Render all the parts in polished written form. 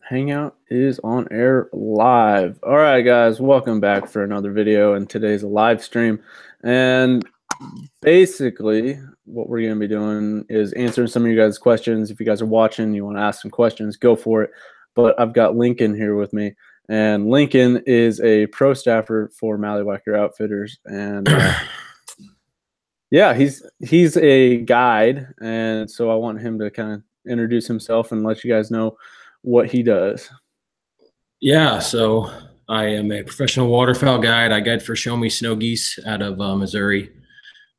Hangout is on air live. All right, guys, welcome back for another video. And today's a live stream. And basically, what we're going to be doing is answering some of you guys' questions. If you guys are watching, you want to ask some questions, go for it. But I've got Lincoln here with me. And Lincoln is a pro staffer for Mallywhacker Outfitters. And yeah, he's a guide. And so I want him to kind of introduce himself and let you guys know what he does. Yeah, so I am a professional waterfowl guide. I guide for Show Me Snow Geese out of Missouri.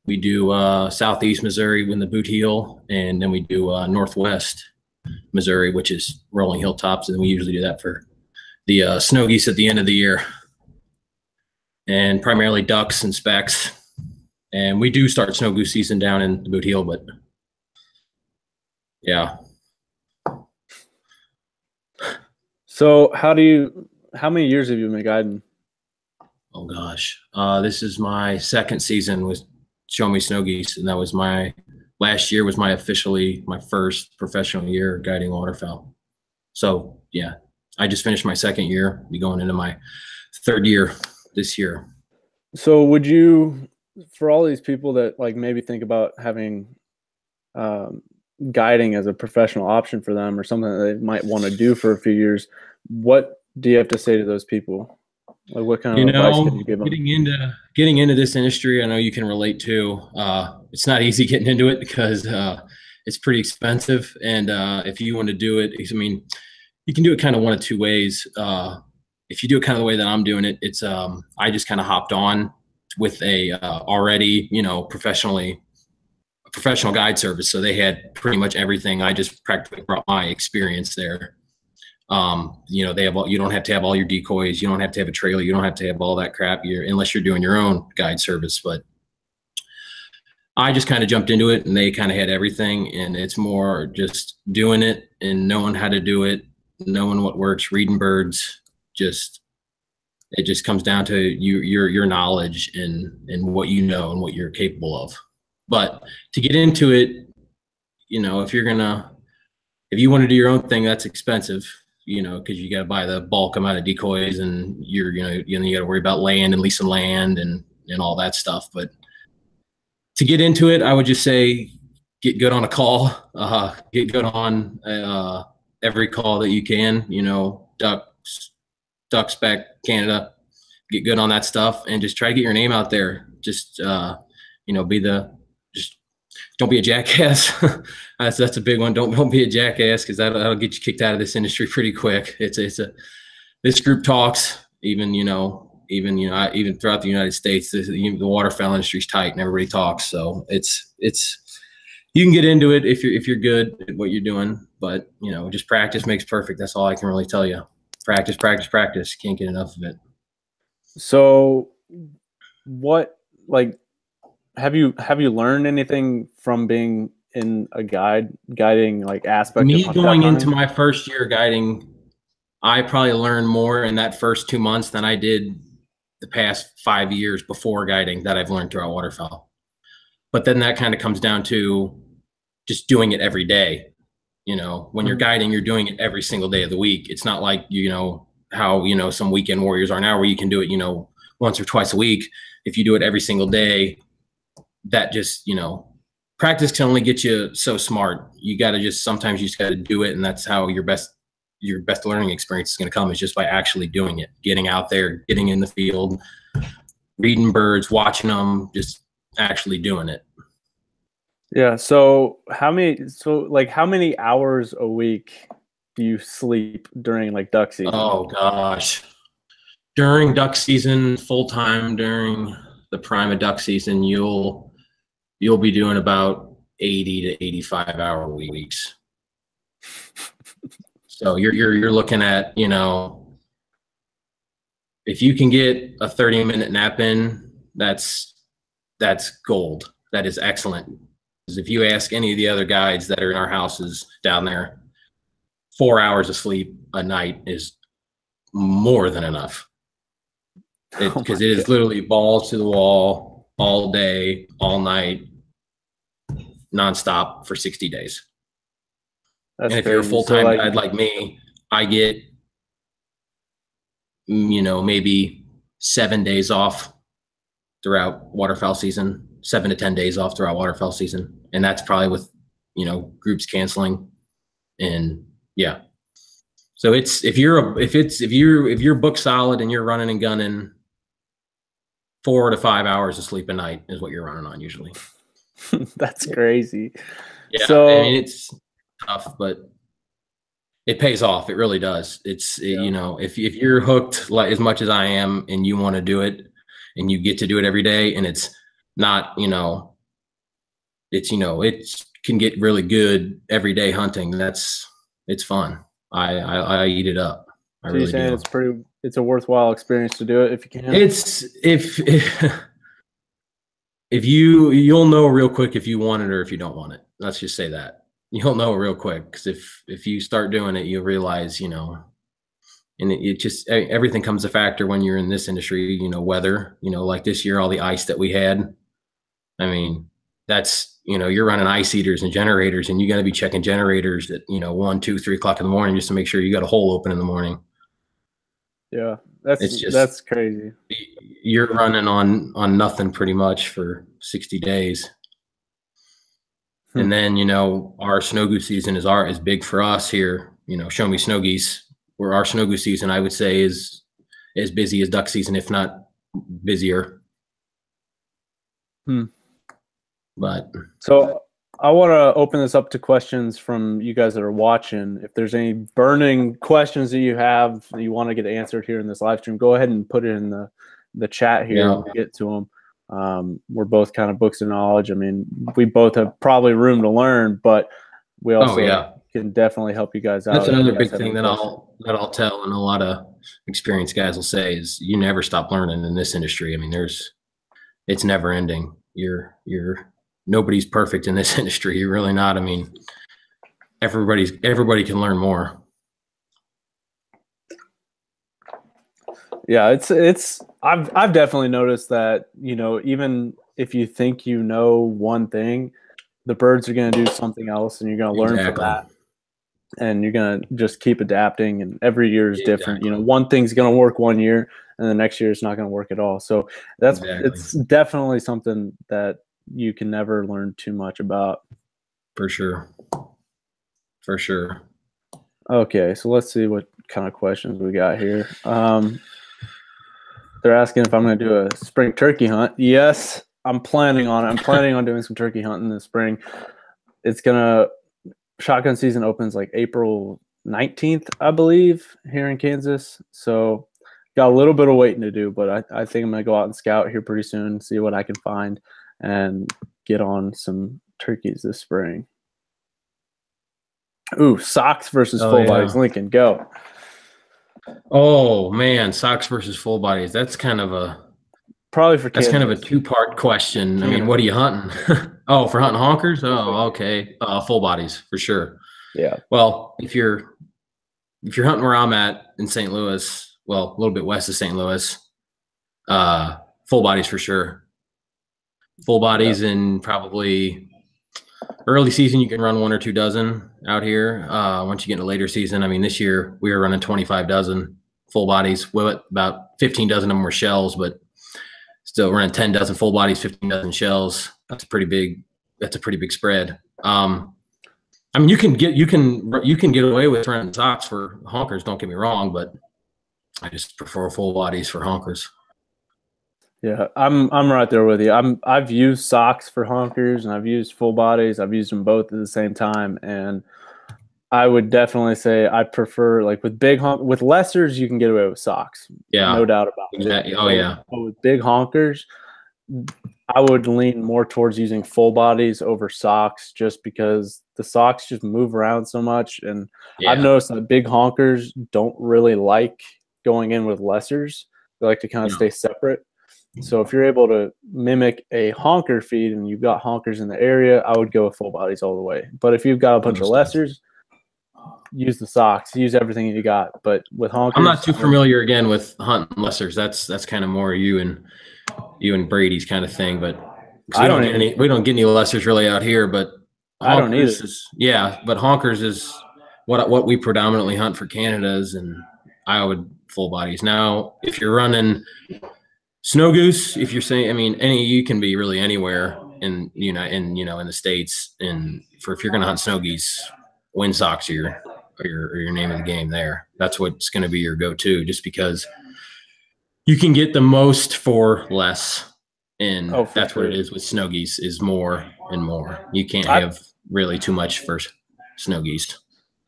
We do southeast Missouri in the Boot Heel, and then we do northwest Missouri, which is rolling hilltops, and we usually do that for the snow geese at the end of the year, and primarily ducks and specks. And we do start snow goose season down in the Boot Heel, but yeah. So how many years have you been guiding? Oh gosh, this is my second season with Show Me Snow Geese, and that was last year was my first professional year guiding waterfowl. So yeah, I just finished my second year, be going into my third year this year. So would you, for all these people that like maybe think about having guiding as a professional option for them or something that they might want to do for a few years, what do you have to say to those people? Like, what kind of advice can you give them? Getting into this industry, I know you can relate to. It's not easy getting into it because it's pretty expensive, and if you want to do it, I mean, you can do it kind of one of two ways. If you do it kind of the way that I'm doing it, it's I just kind of hopped on with a already professional guide service, so they had pretty much everything. I just practically brought my experience there. You don't have to have all your decoys, you don't have to have a trailer, you don't have to have all that crap unless you're doing your own guide service. But I just kind of jumped into it, and they kind of had everything, and it's more just doing it and knowing how to do it, knowing what works, reading birds. It just comes down to your knowledge and what you know and what you're capable of. But to get into it, if you want to do your own thing, that's expensive, because you got to buy the bulk amount of decoys, and you got to worry about land and leasing land and all that stuff. But to get into it, I would just say get good on a call, get good on every call that you can, duck spec, Canada, get good on that stuff, and just try to get your name out there. Just don't be a jackass. That's a big one. Don't be a jackass, because that'll get you kicked out of this industry pretty quick. This group talks, even throughout the United States, the waterfowl industry is tight and everybody talks. So you can get into it if you're good at what you're doing, but just practice makes perfect. That's all I can really tell you. Practice, practice, practice. Can't get enough of it. So have you learned anything from being in a guiding like aspect? Me going into my first year guiding, I probably learned more in that first 2 months than I did the past 5 years before guiding that I've learned throughout waterfowl. But then that kind of comes down to just doing it every day. When you're guiding, you're doing it every single day of the week. It's not like, how, some weekend warriors are now, where you can do it, once or twice a week. If you do it every single day, that just, practice can only get you so smart. Sometimes you just got to do it. And that's how your best learning experience is going to come, is just by actually doing it, getting out there, getting in the field, reading birds, watching them, just actually doing it. Yeah. So how many hours a week do you sleep during like duck season? Oh gosh. During duck season, full time, during the prime of duck season, you'll be doing about 80 to 85 hour weeks. So you're looking at, if you can get a 30-minute nap in, that's gold. That is excellent. Because if you ask any of the other guides that are in our houses down there, 4 hours of sleep a night is more than enough. Because it is literally balls to the wall all day, all night, nonstop for 60 days. And if you're a full-time guide like me, I get, maybe 7 days off throughout waterfowl season, 7 to 10 days off throughout waterfowl season. And that's probably with, groups canceling. And yeah. So it's, if you're booked solid and you're running and gunning, 4 to 5 hours of sleep a night is what you're running on usually. That's crazy. Yeah. So I mean, it's tough, but it pays off. It really does. It's, if you're hooked like as much as I am and you want to do it and you get to do it every day, and it's not, it can get really good everyday hunting. It's fun. I eat it up. I you're really saying do. it's a worthwhile experience to do it if you can? It's if you'll know real quick if you want it or if you don't want it. Let's just say that. You'll know real quick, because if you start doing it, you'll realize, and it just, everything comes a factor when you're in this industry, weather, like this year, all the ice that we had. I mean, that's, you're running ice eaters and generators, and you got to be checking generators at, 1, 2, 3 o'clock in the morning just to make sure you got a hole open in the morning. Yeah, that's crazy. You're running on nothing pretty much for 60 days. And then, our snow goose season is big for us here. Show me snow geese, where our snow goose season, I would say, is as busy as duck season, if not busier. But so I want to open this up to questions from you guys that are watching. If there's any burning questions that you have that you want to get answered here in this live stream, go ahead and put it in the chat here. We'll get to them. We're both kind of books of knowledge. I mean, we both have probably room to learn, but we also can definitely help you guys out. That's another big thing that I'll tell, and a lot of experienced guys will say, is you never stop learning in this industry. I mean, it's never ending. Nobody's perfect in this industry. You're really not. I mean, everybody can learn more. Yeah, I've definitely noticed that, even if you think you know one thing, the birds are going to do something else, and you're going to learn from that, and you're going to just keep adapting, and every year is different. One thing's going to work one year, and the next year it's not going to work at all. So it's definitely something that you can never learn too much about. For sure. Okay, so let's see what kind of questions we got here. They're asking if I'm going to do a spring turkey hunt. Yes, I'm planning on it. I'm planning on doing some turkey hunting this spring. Shotgun season opens like April 19th, I believe, here in Kansas. So got a little bit of waiting to do, but I think I'm going to go out and scout here pretty soon, see what I can find, and get on some turkeys this spring. Ooh, socks versus full bodies. Lincoln, go. Oh man, socks versus full bodies. That's kind of a two-part question. I mean, what are you hunting? Oh, for hunting honkers? Oh, okay. Full bodies for sure. Yeah. Well, if you're hunting where I'm at in St. Louis, well, a little bit west of St. Louis, full bodies for sure. Full bodies in probably early season, you can run 1 or 2 dozen out here. Once you get into later season, I mean, this year we were running 25 dozen full bodies. Well, about 15 dozen of them were shells, but still running 10 dozen full bodies, 15 dozen shells. That's a pretty big spread. I mean, you can get away with running socks for honkers. Don't get me wrong, but I just prefer full bodies for honkers. Yeah, I'm right there with you. I've used socks for honkers and I've used full bodies. I've used them both at the same time, and I would definitely say I prefer, like, with with lessers you can get away with socks. Yeah, no doubt about it. Oh yeah. But with big honkers, I would lean more towards using full bodies over socks, just because the socks just move around so much, and I've noticed that big honkers don't really like going in with lessers. They like to kind of stay separate. So if you're able to mimic a honker feed and you've got honkers in the area, I would go with full bodies all the way. But if you've got a bunch of lessers, use the socks, use everything you got. But with honkers, I'm not too familiar again with hunting lessers. That's kind of more you and Brady's kind of thing. But we don't get any lessers really out here. But I don't either. But honkers is what we predominantly hunt for Canadas and Iowa full bodies. Now, if you're running snow goose, if you're saying, I mean, you can be really anywhere in in the States. And if you're going to hunt snow geese, windsocks are your name of the game there. That's what's going to be your go-to, just because you can get the most for less. And that's sure what it is with snow geese, is more and more. You can't have really too much for snow geese.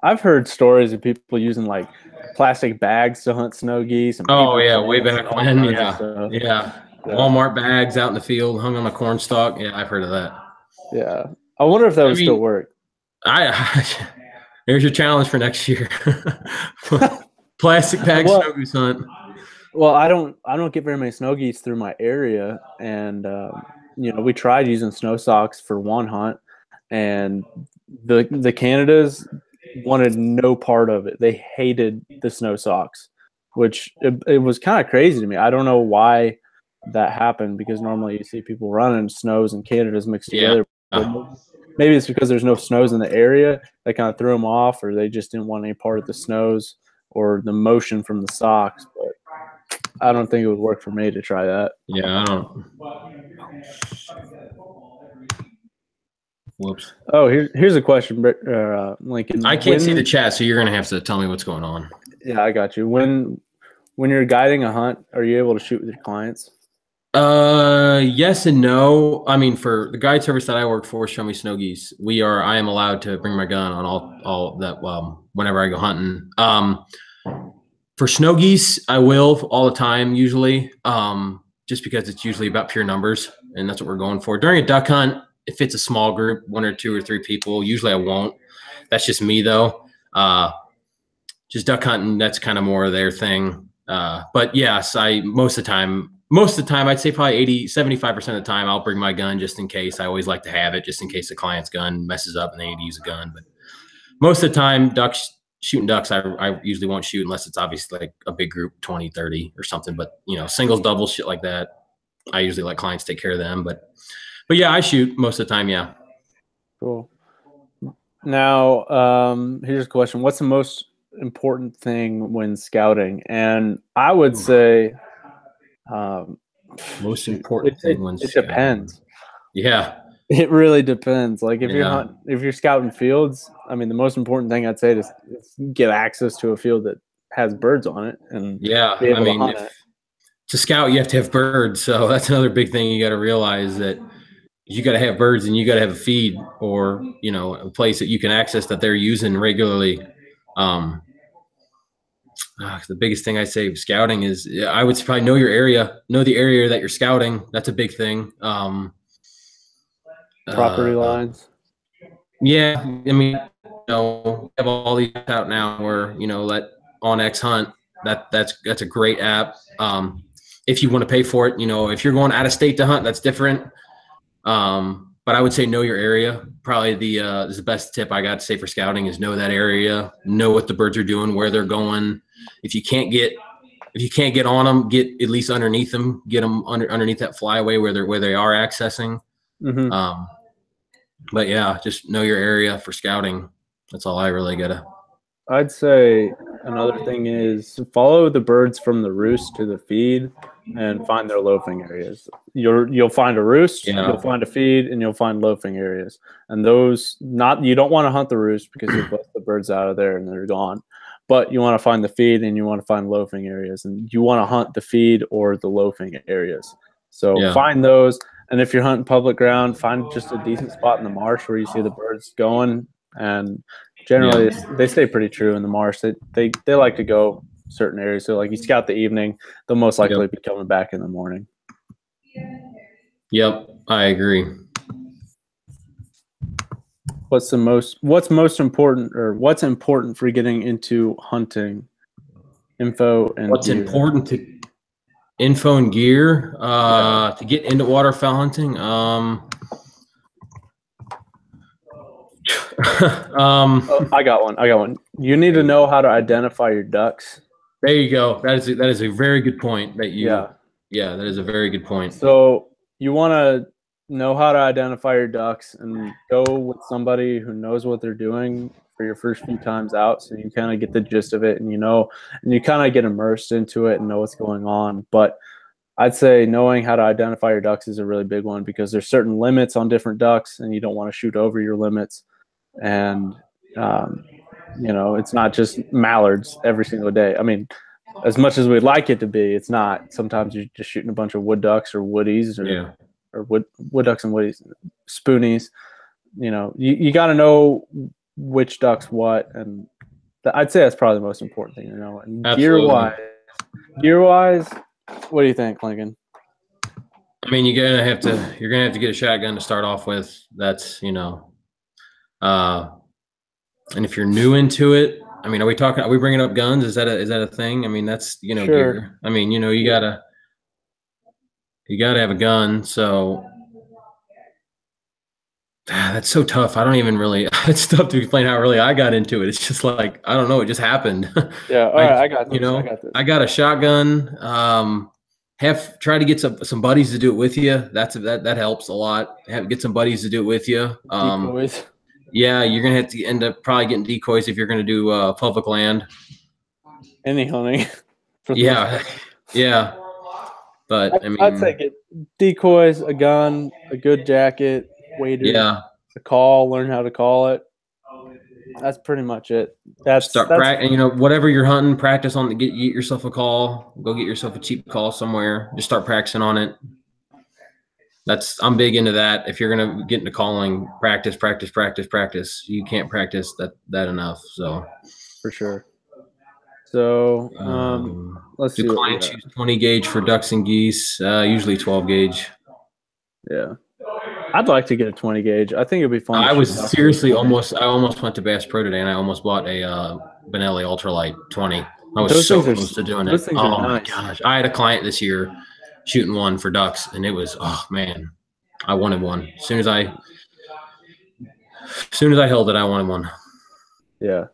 I've heard stories of people using like plastic bags to hunt snow geese. And way back when. Yeah. Walmart bags out in the field, hung on a corn stalk. Yeah, I've heard of that. Yeah. I wonder if that would still work. There's your challenge for next year. Plastic bag snow goose hunt. Well, I don't get very many snow geese through my area, and we tried using snow socks for one hunt, and the Canadas wanted no part of it. They hated the snow socks, which it was kind of crazy to me. I don't know why that happened, because normally you see people running snows and Canadas mixed together. Maybe it's because there's no snows in the area that kind of threw them off, or they just didn't want any part of the snows or the motion from the socks. But I don't think it would work for me to try that. Yeah, I don't. Whoops. Oh, here's a question, Lincoln. I can't see the chat, so you're gonna have to tell me what's going on. Yeah, I got you. When you're guiding a hunt, are you able to shoot with your clients? Yes and no. I mean, for the guide service that I work for, Show Me Snow Geese, I am allowed to bring my gun on all that whenever I go hunting. For snow geese, I will all the time usually, just because it's usually about pure numbers, and that's what we're going for. During a duck hunt, if it's a small group, 1 or 2 or 3 people, usually I won't. That's just me though. Just duck hunting, that's kind of more of their thing. But yes, most of the time, I'd say probably 75% of the time, I'll bring my gun just in case. I always like to have it just in case the client's gun messes up and they need to use a gun. But most of the time, shooting ducks, I usually won't shoot unless it's obviously like a big group, 20, 30 or something. But, singles, doubles, shit like that, I usually let clients take care of them. But yeah, I shoot most of the time, yeah. Cool. Now, here's a question. What's the most important thing when scouting? And I would say most important thing when scouting. It depends. Yeah. It really depends. Like if you're scouting fields, I mean, the most important thing I'd say is get access to a field that has birds on it. And I mean, to scout, you have to have birds. So that's another big thing you got to realize, that you got to have birds and you got to have a feed, or, a place that you can access that they're using regularly. The biggest thing I say with scouting is, I would probably know your area, know the area that you're scouting. That's a big thing. Property lines. Yeah, I mean, we have all these out now where let OnX Hunt. That's a great app. If you want to pay for it, if you're going out of state to hunt, that's different. But I would say know your area. Probably the best tip I got to say for scouting is know that area, know what the birds are doing, where they're going. If you can't get on them, get at least underneath them. Get them underneath that flyaway where they are accessing. Mm-hmm. But yeah, just know your area for scouting. That's all I really gotta. I'd say another thing is follow the birds from the roost to the feed and find their loafing areas. You'll find a roost, you'll find a feed, and you'll find loafing areas. And you don't want to hunt the roost because you put the birds out of there and they're gone. But you want to find the feed and you want to find loafing areas, and you want to hunt the feed or the loafing areas. So find those. And if you're hunting public ground, find just a decent spot in the marsh where you see the birds going. And generally, they stay pretty true in the marsh. They like to go certain areas. So, like, you scout the evening, they'll most likely be coming back in the morning. Yep, I agree. What's most important, or what's important for getting into hunting? Info and what's gear. Important to info and gear to get into waterfowl hunting. I got one. You need to know how to identify your ducks. There you go. That is a very good point. That is a very good point. So you want to know how to identify your ducks and go with somebody who knows what they're doing for your first few times out, so you kind of get the gist of it, and and you kind of get immersed into it and know what's going on. But I'd say knowing how to identify your ducks is a really big one, because there's certain limits on different ducks, and you don't want to shoot over your limits. And it's not just mallards every single day. I mean, as much as we'd like it to be, it's not. Sometimes you're just shooting a bunch of wood ducks or woodies, or wood ducks and woodies, spoonies. You got to know which ducks what, and I'd say that's probably the most important thing to know. And gear wise, what do you think, Lincoln? I mean, you're gonna have to get a shotgun to start off with. That's and if you're new into it, I mean, are we bringing up guns? Is that a thing? I mean, that's Sure. gear. I mean, you gotta have a gun. So that's so tough. I don't even really. It's tough to explain how really I got into it. It's just like, I don't know. It just happened. Yeah. All right. I got this. I got a shotgun. Try to get some buddies to do it with you. That helps a lot. Get some buddies to do it with you. Decoys. Yeah, you're gonna have to end up probably getting decoys if you're gonna do public land. Any hunting. Yeah, yeah. But I mean, I'd say get decoys, a gun, a good jacket, waders, a call, learn how to call it. That's pretty much it. Whatever you're hunting, practice on get yourself a call. Go get yourself a cheap call somewhere. Just start practicing on it. I'm big into that. If you're gonna get into calling, practice. You can't practice that enough. So for sure. So let's see. Clients use 20 gauge for ducks and geese. Usually 12 gauge. Yeah, I'd like to get a 20 gauge. I think it'd be fun. I almost went to Bass Pro today, and I almost bought a Benelli Ultralight 20. I was so close to doing it. Oh my gosh! I had a client this year shooting one for ducks, and it was, oh man, I wanted one. As soon as I held it, I wanted one. Yeah.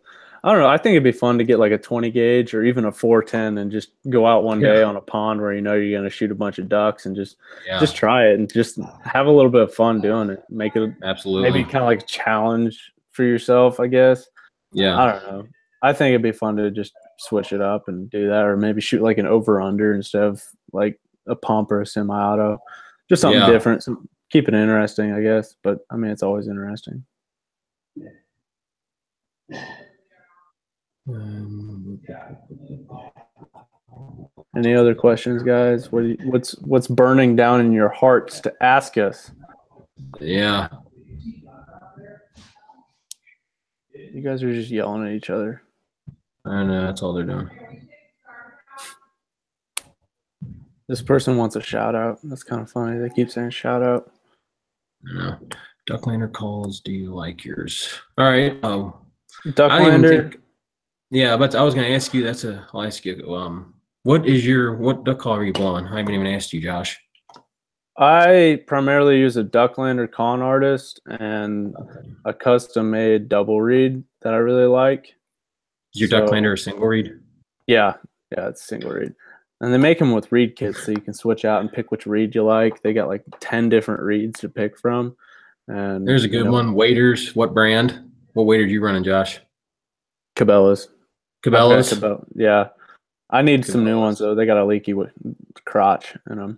I don't know. I think it'd be fun to get like a 20 gauge or even a 410 and just go out one day on a pond where you're going to shoot a bunch of ducks and just try it and just have a little bit of fun doing it. Make it maybe kind of like a challenge for yourself, I guess. Yeah. I don't know. I think it'd be fun to just switch it up and do that, or maybe shoot like an over-under instead of like a pump or a semi-auto. Just something different. So keep it interesting, I guess. But I mean, it's always interesting. Any other questions, guys? What's burning down in your hearts to ask us? Yeah. You guys are just yelling at each other. I know, that's all they're doing. This person wants a shout out. That's kind of funny. They keep saying shout out. No. Ducklander calls. Do you like yours? All right. Oh, Ducklander. Yeah, but I was going to ask you. I'll ask you. What duck call are you blowing? I haven't even asked you, Josh. I primarily use a Ducklander Con Artist and a custom-made double reed that I really like. Is your Ducklander a single reed? Yeah, it's single reed. And they make them with reed kits, so you can switch out and pick which reed you like. They got like 10 different reeds to pick from. And there's a good one. Waders. What brand? What wader are you running, Josh? Cabellas. Cabellas? Okay, yeah. I need some new ones, though. They got a leaky crotch in them.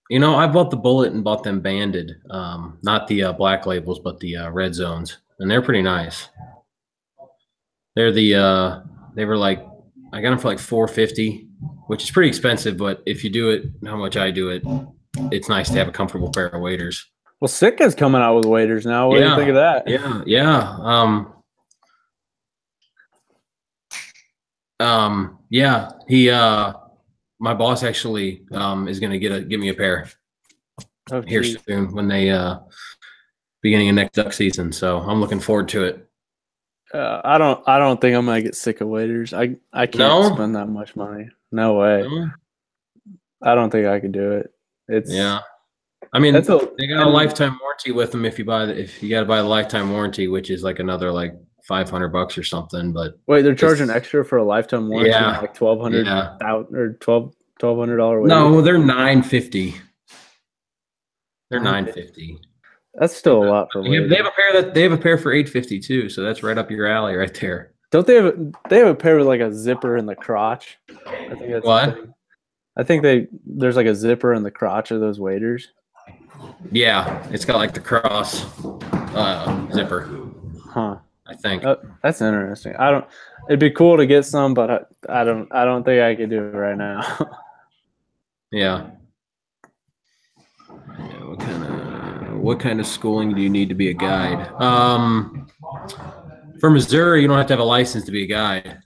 You know, I bought the Bullet and bought them banded. Not the black labels, but the red zones. And they're pretty nice. They're they were like, I got them for like $450, which is pretty expensive, but if you do it how much I do it, it's nice to have a comfortable pair of waders. Well, Sitka's coming out with waders now. What do you think of that? Yeah. My boss actually is going to give me a pair here soon when they beginning of next duck season. So I'm looking forward to it. I don't think I'm gonna get sick of waders. I can't spend that much money. No way. No? I don't think I could do it. I mean, they got a lifetime warranty with them if you got to buy the lifetime warranty, which is like another like $500 or something. But wait, they're charging extra for a lifetime warranty, like $1,200 or $1,200. No, they're $950. They're $950. That's still a lot for weight. They have a pair for 850 too, so that's right up your alley right there. Don't they have a pair with like a zipper in the crotch? I think that's the thing. I think there's like a zipper in the crotch of those waders. Yeah, it's got like the cross zipper. Huh. I think. That's interesting. It'd be cool to get some, but I don't think I could do it right now. Yeah. What kind of schooling do you need to be a guide? For Missouri, you don't have to have a license to be a guide.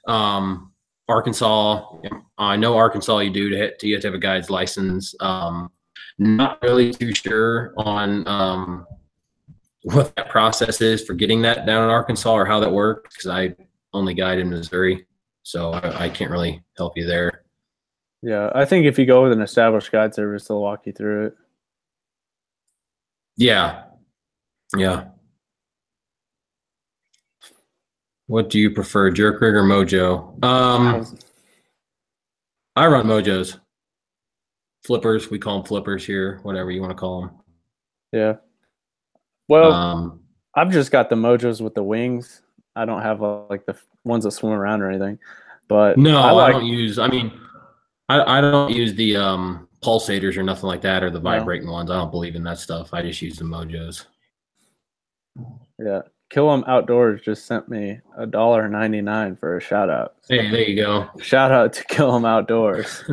Arkansas, I know Arkansas you do you have to have a guide's license. Not really too sure on what that process is for getting that down in Arkansas or how that works, because I only guide in Missouri, so I can't really help you there. Yeah, I think if you go with an established guide service, they'll walk you through it. Yeah. Yeah. What do you prefer, jerk rig or mojo? I run mojos. Flippers, we call them flippers here, whatever you want to call them. Yeah. Well, I've just got the mojos with the wings. I don't have like the ones that swim around or anything. But no, I don't use. I mean, I don't use the pulsators or nothing like that, or the vibrating ones. I don't believe in that stuff. I just use the mojos. Yeah. Kill 'em Outdoors just sent me $1.99 for a shout out. Hey, there you go. Shout out to Kill 'em Outdoors.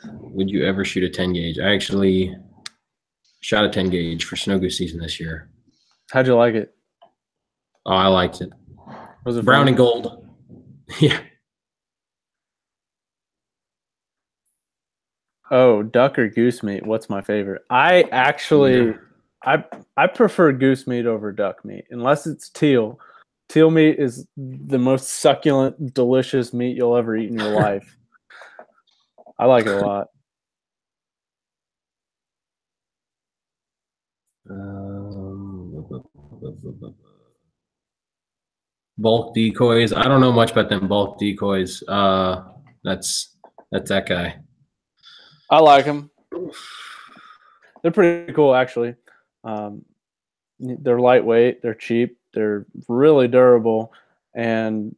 Would you ever shoot a 10 gauge? I actually shot a 10 gauge for snow goose season this year. How'd you like it? Oh, I liked it. Was it brown fun? And gold? Yeah. Oh, duck or goose meat? What's my favorite? I actually, I prefer goose meat over duck meat, unless it's teal. Teal meat is the most succulent, delicious meat you'll ever eat in your life. I like it a lot. Bulk decoys. I don't know much about them bulk decoys. That's that guy. I like them. They're pretty cool, actually. They're lightweight. They're cheap. They're really durable, and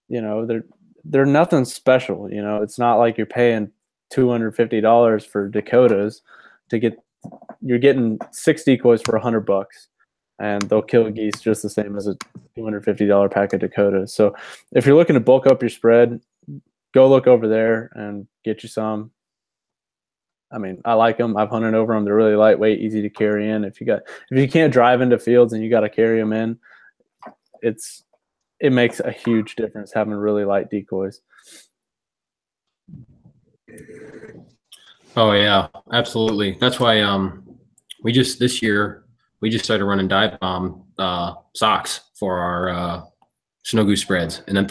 you know they're nothing special. You know, it's not like you're paying $250 for Dakotas to get. You're getting 6 decoys for $100, and they'll kill geese just the same as a $250 pack of Dakotas. So if you're looking to bulk up your spread, go look over there and get you some. I mean, I like them. I've hunted over them. They're really lightweight, easy to carry in. If you can't drive into fields and you got to carry them in, it makes a huge difference having really light decoys. Oh yeah, absolutely. That's why this year we just started running dive bomb socks for our snow goose spreads, and then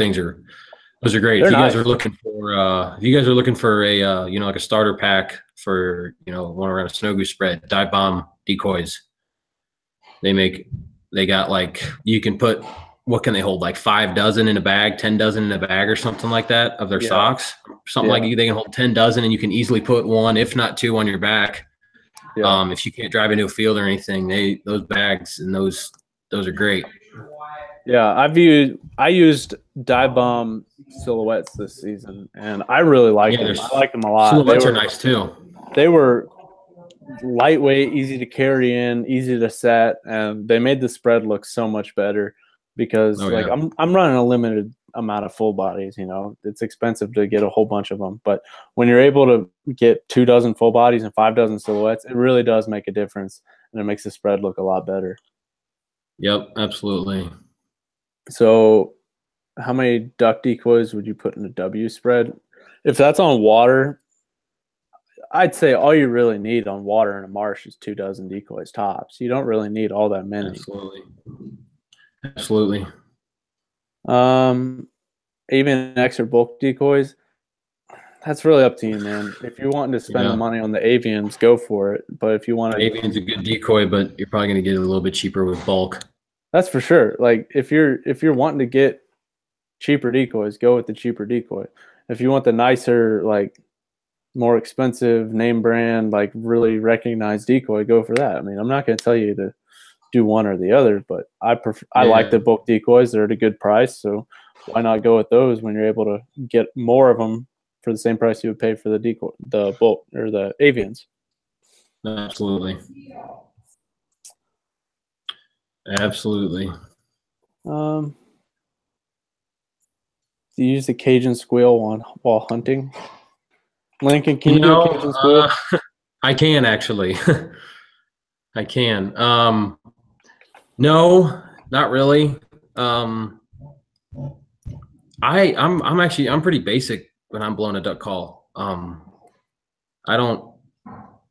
those are great. If you guys are looking for a like a starter pack for want to run a snow goose spread, dive bomb decoys. They got like, you can put, what can they hold, like 5 dozen in a bag, 10 dozen in a bag or something like that of their socks. Something like they can hold 10 dozen, and you can easily put 1, if not 2, on your back. Yeah. If you can't drive into a field or anything, those bags and those are great. Yeah, I used dive bomb silhouettes this season, and I really liked them. I liked them a lot. Silhouettes are nice too. They were lightweight, easy to carry in, easy to set, and they made the spread look so much better because I'm running a limited amount of full bodies. It's expensive to get a whole bunch of them, but when you're able to get 2 dozen full bodies and 5 dozen silhouettes, it really does make a difference, and it makes the spread look a lot better. Yep, absolutely. So how many duck decoys would you put in a W spread? If that's on water, I'd say all you really need on water in a marsh is 2 dozen decoys tops. You don't really need all that many. Absolutely. Avian X or bulk decoys, that's really up to you, man. If you're wanting to spend the money on the avians, go for it. But if you want to, avian's a good decoy, but you're probably going to get it a little bit cheaper with bulk. That's for sure. Like if you're wanting to get cheaper decoys, go with the cheaper decoy. If you want the nicer, like more expensive name brand, like really recognized decoy, go for that. I mean, I'm not going to tell you to do one or the other, but I like the bulk decoys. They're at a good price, so why not go with those when you're able to get more of them for the same price you would pay for the decoy, the bulk or the avians? Absolutely. Absolutely. Do you use the Cajun squeal while hunting? Lincoln, can you do a Cajun squeal? I can actually. I can. No, not really. I'm pretty basic when I'm blowing a duck call. I'm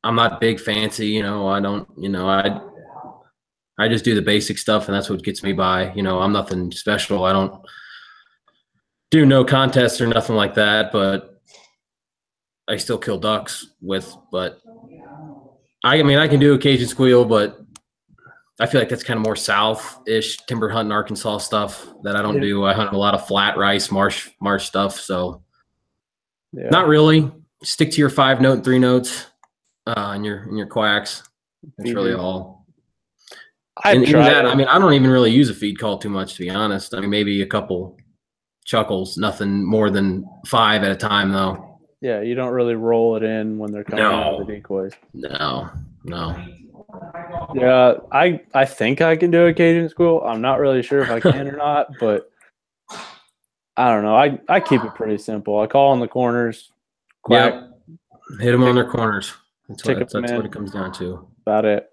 not big fancy, I just do the basic stuff, and that's what gets me by. I'm nothing special. I don't do no contests or nothing like that, but I still kill ducks but I can do a Cajun squeal, but I feel like that's kind of more south-ish timber hunting Arkansas stuff that I don't do. I hunt a lot of flat rice, marsh stuff. So not really. Stick to your 5-note and 3 notes and your quacks. That's really all. I don't even really use a feed call too much, to be honest. I mean, maybe a couple chuckles, nothing more than 5 at a time, though. Yeah, you don't really roll it in when they're coming out of the decoys. No. Yeah, I think I can do a Cajun squeal. I'm not really sure if I can or not, but I don't know. I keep it pretty simple. I call in the corners. Quack. Yep. Hit them on their corners. That's what it comes down to. About it.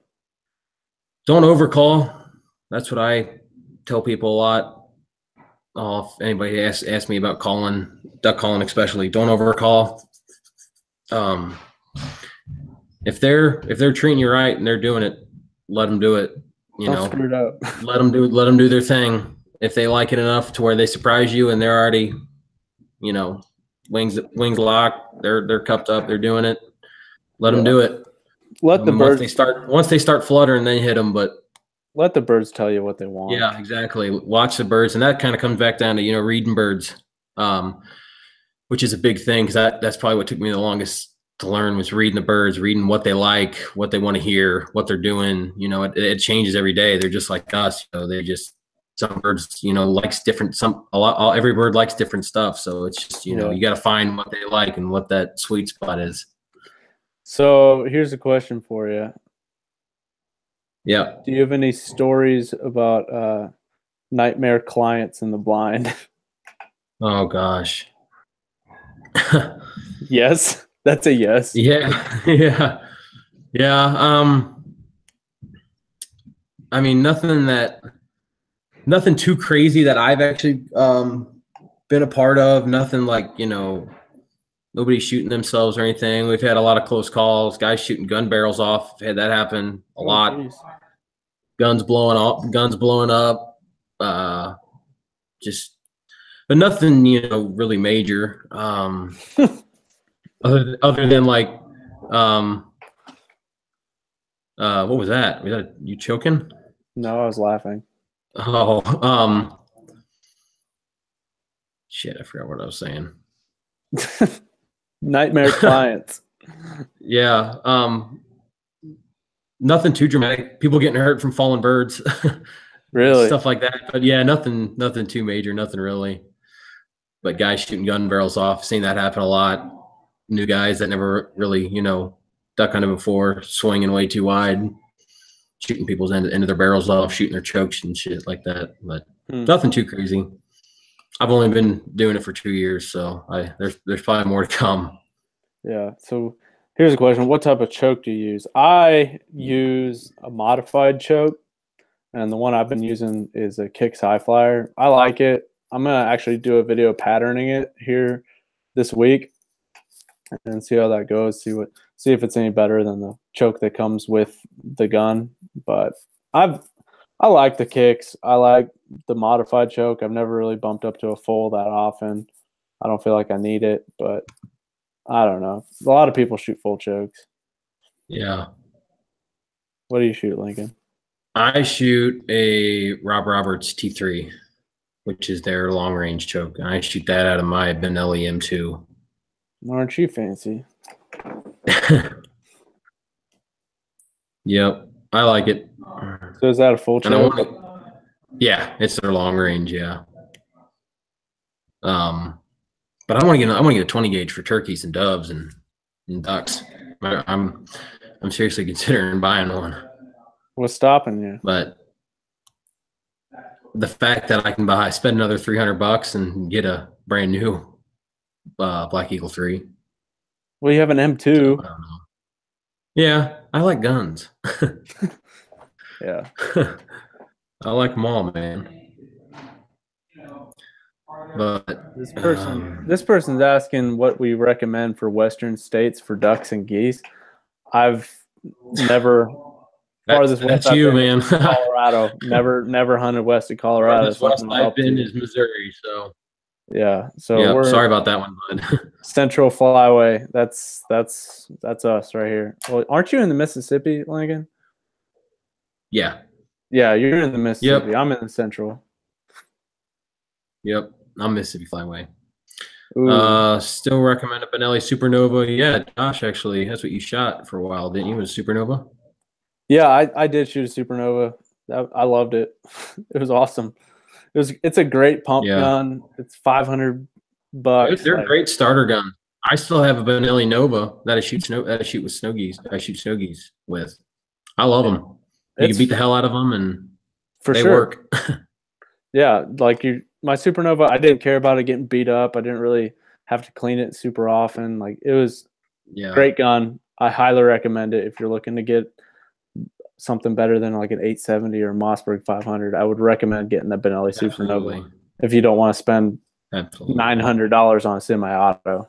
Don't overcall. That's what I tell people a lot. If anybody asks me about duck calling especially, don't overcall. If they're treating you right and they're doing it, let them do it. Don't screw it up. Let them do their thing. If they like it enough to where they surprise you and they're already, wings locked, they're cupped up, they're doing it. Let them do it. Let the birds once they start fluttering, then hit them. But let the birds tell you what they want. Yeah, exactly. Watch the birds, and that kind of comes back down to reading birds, which is a big thing because that's probably what took me the longest to learn was reading the birds, reading what they like, what they want to hear, what they're doing. It changes every day. They're just like us. Some birds, likes different. Every bird likes different stuff. So it's just you got to find what they like and what that sweet spot is. So here's a question for you. Yeah. Do you have any stories about nightmare clients in the blind? Oh gosh. Yes, that's a yes. Yeah. I mean, nothing too crazy that I've actually been a part of. Nothing like nobody shooting themselves or anything. We've had a lot of close calls, guys shooting gun barrels off. I've had that happen a lot. Geez. Guns blowing up. But nothing, really major. Other than like, what was that? Was that you choking? No, I was laughing. Oh, shit! I forgot what I was saying. Nightmare clients. Yeah. Nothing too dramatic. People getting hurt from falling birds. Really? Stuff like that. But yeah, nothing too major, nothing really. But guys shooting gun barrels off, seen that happen a lot. New guys that never really, duck hunted before, swinging way too wide, shooting people's end of their barrels off, shooting their chokes and shit like that. But nothing too crazy. I've only been doing it for 2 years, so there's probably more to come. Yeah. So here's a question. What type of choke do you use? I use a modified choke, and the one I've been using is a Kicks High Flyer. I like it. I'm going to actually do a video patterning it here this week and see how that goes, see if it's any better than the choke that comes with the gun. But I like the Kicks. I like the modified choke. I've never really bumped up to a full that often. I don't feel like I need it, but I don't know. A lot of people shoot full chokes. Yeah. What do you shoot, Lincoln? I shoot a Rob Roberts T3, which is their long-range choke. I shoot that out of my Benelli M2. Aren't you fancy? Yep, I like it. So is that a full And I choke? want to, yeah, it's their long range, yeah. But I want to get a 20 gauge for turkeys and doves and ducks. I'm seriously considering buying one. What's stopping you? But the fact that I can spend another $300 and get a brand new Black Eagle 3. Well, you have an M2. So, I don't know. Yeah, I like guns. Yeah. I like them all, man. But This person's asking what we recommend for Western states for ducks and geese. I've never farthest west that's I've you, been man. is Colorado. Never hunted west of Colorado. Farthest west I've been is Missouri, so yeah. So yeah. we're Sorry about that one, bud. Central Flyway. That's us right here. Well, aren't you in the Mississippi, Lincoln? Yeah. Yeah, you're in the Mississippi. Yep. I'm in the Central. Yep. I'm Mississippi Flyway. Ooh. Still recommend a Benelli Supernova. Yeah, Josh, actually, that's what you shot for a while, didn't you? It was Supernova? Yeah, I did shoot a Supernova. I loved it. It was awesome. It's a great pump gun. It's $500. They're great starter gun. I still have a Benelli Nova that I shoot with snow geese. I shoot snow geese with. I love them. You can beat the hell out of them, and they work. Yeah, like my Supernova, I didn't care about it getting beat up. I didn't really have to clean it super often. Like it was great gun. I highly recommend it if you're looking to get something better than like an 870 or Mossberg 500. I would recommend getting the Benelli Supernova if you don't want to spend $900 on a semi-auto.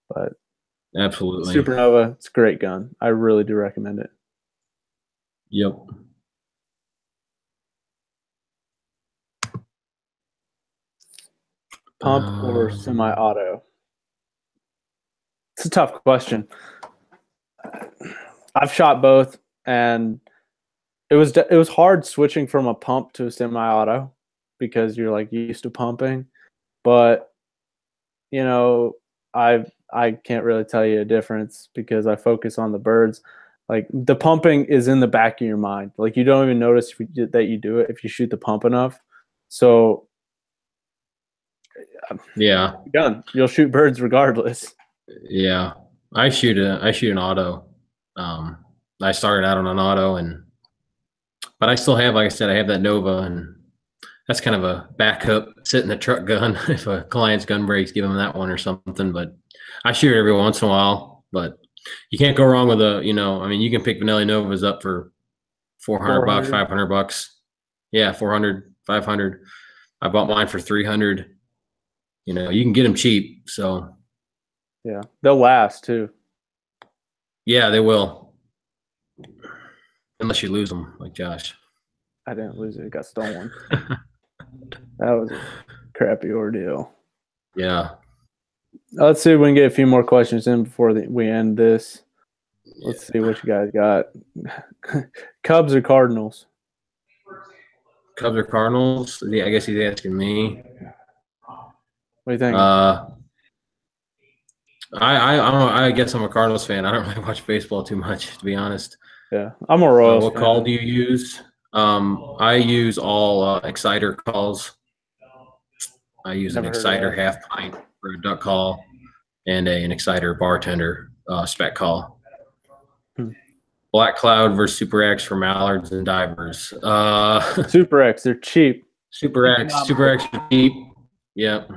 But absolutely, Supernova, it's a great gun. I really do recommend it. Yep. Pump or semi-auto? It's a tough question. I've shot both, and it was hard switching from a pump to a semi-auto because you're like used to pumping. But you know, I can't really tell you a difference because I focus on the birds. Like the pumping is in the back of your mind. Like you don't even notice that you do it if you shoot the pump enough. So yeah, gun, you'll shoot birds regardless. Yeah, I shoot an auto. I started out on an auto, but I still have, like I said, I have that Nova, and that's kind of a backup, sit in the truck gun if a client's gun breaks, give them that one or something. But I shoot it every once in a while. But you can't go wrong with you can pick Benelli Novas up for $400, $500. Yeah, 400, 500. I bought mine for 300. You can get them cheap. So yeah, they'll last too. Yeah, they will. Unless you lose them, like Josh. I didn't lose it. It got stolen. That was a crappy ordeal. Yeah. Let's see if we can get a few more questions in before we end this. Let's see what you guys got. Cubs or Cardinals? Cubs or Cardinals? Yeah, I guess he's asking me. What do you think? I guess I'm a Cardinals fan. I don't really watch baseball too much, to be honest. Yeah, I'm a Royals fan. What call do you use? I use all exciter calls. I use an exciter half pint for a duck call and an exciter bartender spec call. Black Cloud versus Super X for mallards and divers. Super X, they're cheap. Super X are cheap. Yep.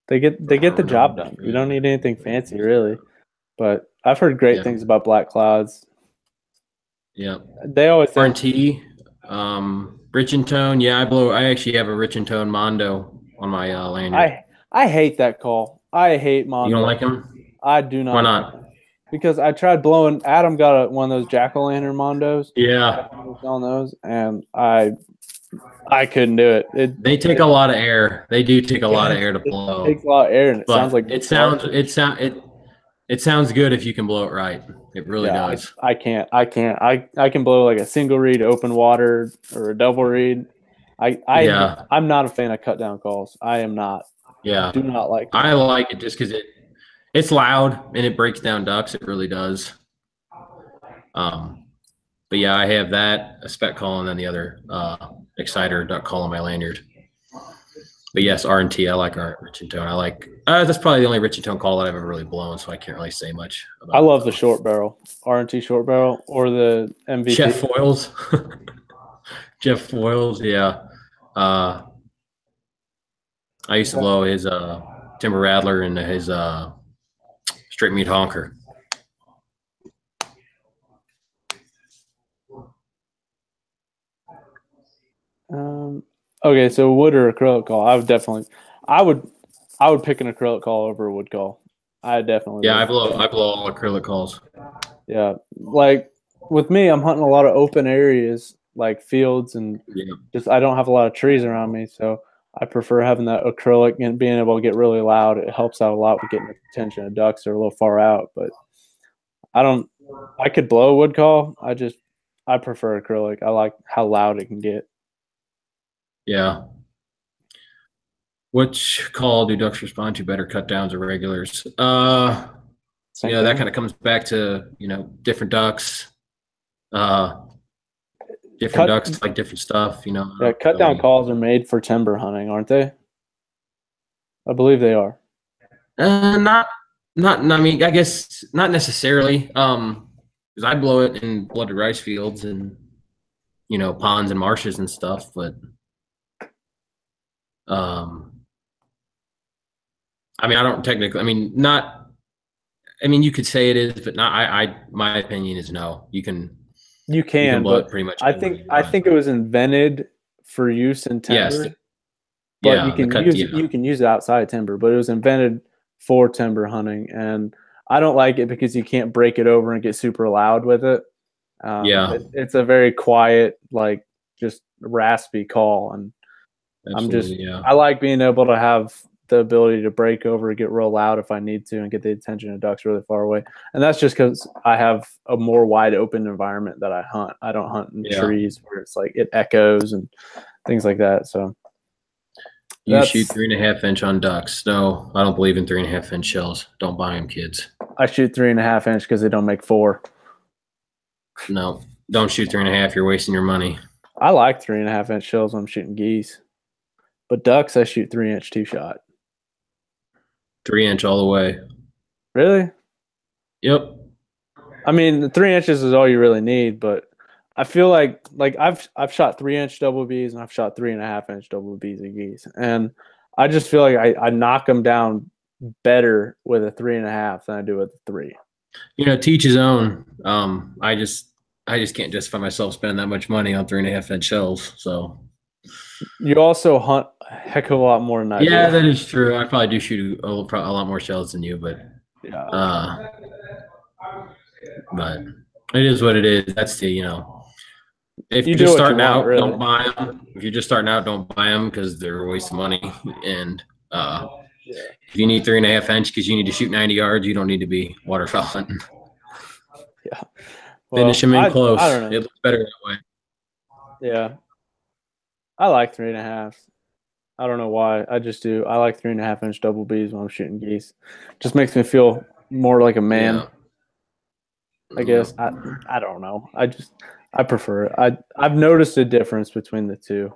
They get the job done. You don't need anything fancy, really. But I've heard great things about Black Clouds. Yeah. They always say R&T, Rich and Tone. Yeah, I actually have a Rich and Tone Mondo on my lanyard. I hate that call. I hate Mondo. You don't like them? I do not. Why not? Because I tried blowing. Adam got one of those jack-o'-lantern Mondos. Yeah. On those, and I couldn't do it. They take a lot of air. They do take a lot of air to blow. It takes a lot of air, and it sounds like it sounds good if you can blow it right. It really does. I can't. I can blow like a single reed open water or a double reed. I'm not a fan of cut down calls. I am not. Yeah. Do not like them. I like it just because It's loud and it breaks down ducks. It really does. But yeah, I have that, a spec call, and then the other exciter duck call on my lanyard. But yes, R&T, I like rich and tone. I like that's probably the only rich and tone call that I've ever really blown, so I can't really say much about I love the short barrel, R&T short barrel, or the MVP. Jeff Foils. Jeff Foils, yeah. I used to blow his Timber Rattler and his straight meat honker. Okay, so wood or acrylic call? I would pick an acrylic call over a wood call. I definitely. Yeah, I blow all acrylic calls. Yeah, like with me, I'm hunting a lot of open areas like fields, and just I don't have a lot of trees around me, so I prefer having that acrylic and being able to get really loud. It helps out a lot with getting the attention of ducks that are a little far out. But I could blow a wood call. I prefer acrylic. I like how loud it can get. Yeah. Which call do ducks respond to better, cut downs or regulars? That kind of comes back to, different ducks. Ducks like different stuff, Yeah, cut down calls are made for timber hunting, aren't they? I believe they are. Not, I mean, I guess not necessarily. Because I blow it in blooded rice fields and, ponds and marshes and stuff, but I mean, I don't technically. I mean, not. I mean, you could say it is, but not. My opinion is no. You can blow it pretty much. I think it was invented for use in timber. Yes. But yeah, you can use it outside of timber. But it was invented for timber hunting, and I don't like it because you can't break it over and get super loud with it. It's a very quiet, like just raspy call, and I like being able to have the ability to break over and get real loud if I need to and get the attention of ducks really far away. And that's just because I have a more wide open environment that I hunt. I don't hunt in trees where it's like it echoes and things like that. So you shoot 3.5 inch on ducks. No, I don't believe in 3.5 inch shells. Don't buy them, kids. I shoot 3.5 inch because they don't make 4. No, don't shoot 3.5. You're wasting your money. I like 3.5 inch shells when I'm shooting geese, but ducks I shoot 3 inch 2-shot. 3 inch all the way. Really? Yep. I mean, the 3 inches is all you really need, but I feel like I've shot 3 inch double Bs and I've shot 3.5 inch double Bs of geese, and I just feel like I knock them down better with a 3.5 than I do with a 3. Teach his own. I just can't justify myself spending that much money on 3.5 inch shells. So you also hunt a heck of a lot more than I do. Yeah, that is true. I probably do shoot a lot more shells than you, but but it is what it is. That's the if you're just starting out, really. Don't buy them. If you're just starting out, don't buy them because they're a waste of money. And if you need 3.5 inch because you need to shoot 90 yards, you don't need to be waterfowl hunting. Yeah, finish them in close. I don't know. It looks better that way. Yeah, I like 3.5. I don't know why. I just do. I like 3.5 inch double Bs when I'm shooting geese. Just makes me feel more like a man. Yeah. I guess. I don't know. I prefer it. I've noticed a difference between the two,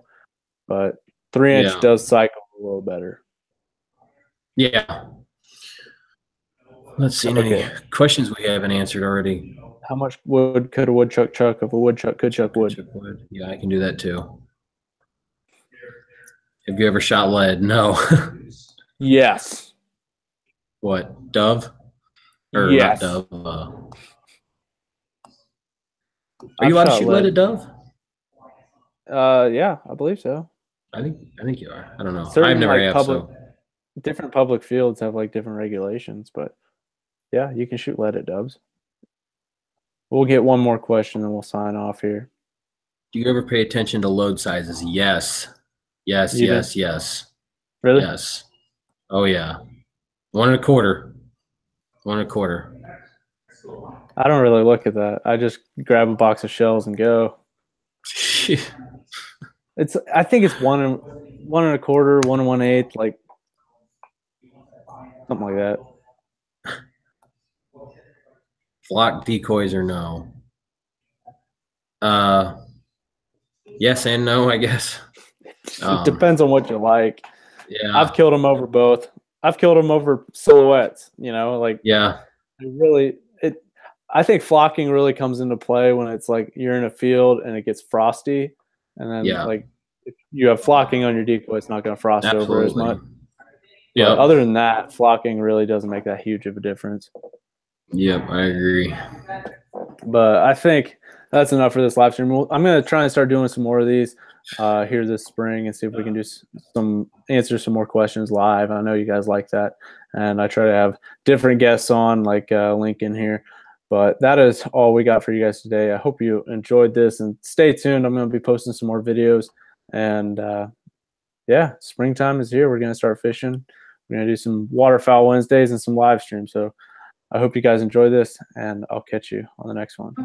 but 3 inch does cycle a little better. Yeah. Let's see any questions we haven't answered already. How much wood could a woodchuck chuck if a woodchuck could chuck wood? Yeah, I can do that too. Have you ever shot lead? No. Yes. What? Dove? Or yes. Not dove. Are you allowed to shoot lead at dove? Yeah, I believe so. I think you are. I don't know. Certain, I've never different public fields have like different regulations, but yeah, you can shoot lead at doves. We'll get one more question, then we'll sign off here. Do you ever pay attention to load sizes? Yes. Yes. Really? Yes. Oh yeah. 1 1/4. 1 1/4. I don't really look at that. I just grab a box of shells and go. I think it's 1 1/4, 1 1/8, like something like that. Flock decoys or no? Yes and no, I guess. It depends on what you like. Yeah. I've killed them over both. I've killed them over silhouettes, you know, like Yeah. I think flocking really comes into play when it's like you're in a field and it gets frosty, and then Yeah. like if you have flocking on your decoy, it's not going to frost over as much. Absolutely. But Yep. other than that, flocking really doesn't make that huge of a difference. Yep, I agree. But I think that's enough for this live stream. I'm going to try and start doing some more of these here this spring and see if we can do answer some more questions live. I know you guys like that, and I try to have different guests on, like Lincoln here. But that is all we got for you guys today. I hope you enjoyed this, and stay tuned. I'm going to be posting some more videos, and yeah, springtime is here. We're going to start fishing. We're going to do some waterfowl Wednesdays and some live streams. So I hope you guys enjoy this, and I'll catch you on the next one.